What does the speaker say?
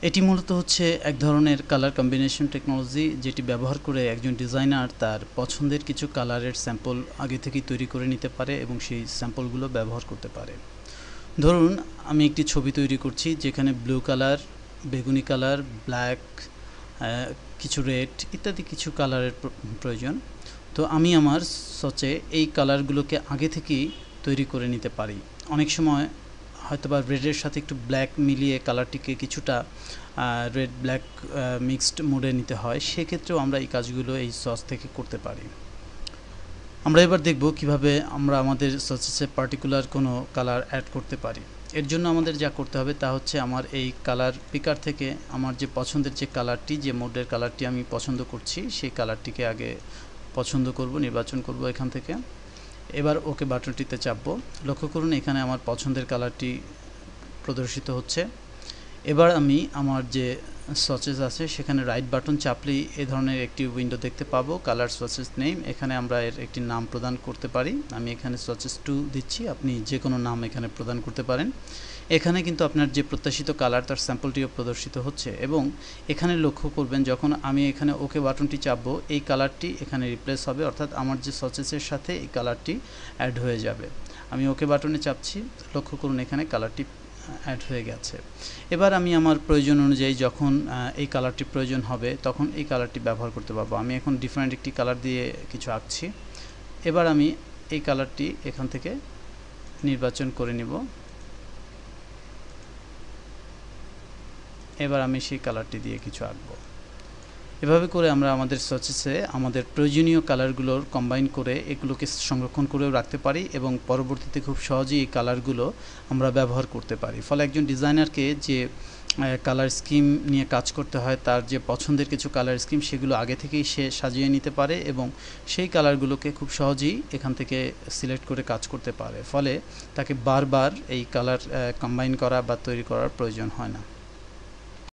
এটি মূলত হচ্ছে এক ধরনের কালার কম্বিনেশন টেকনোলজি, যেটি ব্যবহার করে একজন ডিজাইনার তার পছন্দের কিছু কালারের স্যাম্পল আগে থেকেই তৈরি করে নিতে পারে এবং সেই স্যাম্পলগুলো ব্যবহার করতে পারে। ধরুন আমি একটি ছবি তৈরি করছি যেখানে ব্লু কালার, বেগুনি কালার, ব্ল্যাক, কিছু রেড ইত্যাদি কিছু কালারের প্রয়োজন। তো আমি আমার সচে এই কালারগুলোকে আগে থেকেই তৈরি করে নিতে পারি। অনেক সময় হয়তোবা রেডের সাথে একটু ব্ল্যাক মিলিয়ে কালারটিকে কিছুটা রেড ব্ল্যাক মিক্সড মোডে নিতে হয়, সেক্ষেত্রেও আমরা এই কাজগুলো এই সস থেকে করতে পারি। আমরা এবার দেখব কিভাবে আমরা আমাদের সসেসে পার্টিকুলার কোনো কালার অ্যাড করতে পারি। এর জন্য আমাদের যা করতে হবে তা হচ্ছে আমার এই কালার পিকার থেকে আমার যে পছন্দের যে কালারটি, যে মোডের কালারটি আমি পছন্দ করছি সেই কালারটিকে আগে পছন্দ করব, নির্বাচন করব এখান থেকে। এবার ওকে বাটনটিতে চাপবো। লক্ষ্য করুন এখানে আমার পছন্দের কালারটি প্রদর্শিত হচ্ছে। এবার আমি আমার যে সসেস আছে সেখানে রাইট বাটন চাপলেই এই ধরনের একটি উইন্ডো দেখতে পাবো, কালার সসেস নেম। এখানে আমরা এর একটি নাম প্রদান করতে পারি। আমি এখানে সসেস 2 দিচ্ছি, আপনি যে কোনো নাম এখানে প্রদান করতে পারেন। এখানে কিন্তু আপনার যে প্রত্যাশিত কালার তার স্যাম্পলটিও প্রদর্শিত হচ্ছে এবং এখানে লক্ষ্য করবেন যখন আমি এখানে ওকে বাটনটি চাপবো এই কালারটি এখানে রিপ্লেস হবে, অর্থাৎ আমার যে সসেসের সাথে এই কালারটি অ্যাড হয়ে যাবে। আমি ওকে বাটনে চাপছি, লক্ষ্য করুন এখানে কালারটি অ্যাড হয়ে গেছে। এবার আমি আমার প্রয়োজন অনুযায়ী যখন এই কালারটি প্রয়োজন হবে তখন এই কালারটি ব্যবহার করতে পারবো। আমি এখন ডিফারেন্ট একটি কালার দিয়ে কিছু আঁকছি। এবার আমি এই কালারটি এখান থেকে নির্বাচন করে নিব। এবার আমি সেই কালারটি দিয়ে কিছু আঁকবো। এভাবে করে আমরা আমাদের সসেসে আমাদের প্রয়োজনীয় কালারগুলোর কম্বাইন করে এগুলোকে সংরক্ষণ করেও রাখতে পারি এবং পরবর্তীতে খুব সহজেই এই কালারগুলো আমরা ব্যবহার করতে পারি। ফলে একজন ডিজাইনারকে যে কালার স্কিম নিয়ে কাজ করতে হয়, তার যে পছন্দের কিছু কালার স্কিম সেগুলো আগে থেকেই সে সাজিয়ে নিতে পারে এবং সেই কালারগুলোকে খুব সহজেই এখান থেকে সিলেক্ট করে কাজ করতে পারে। ফলে তাকে বারবার এই কালার কম্বাইন করা বা তৈরি করার প্রয়োজন হয় না।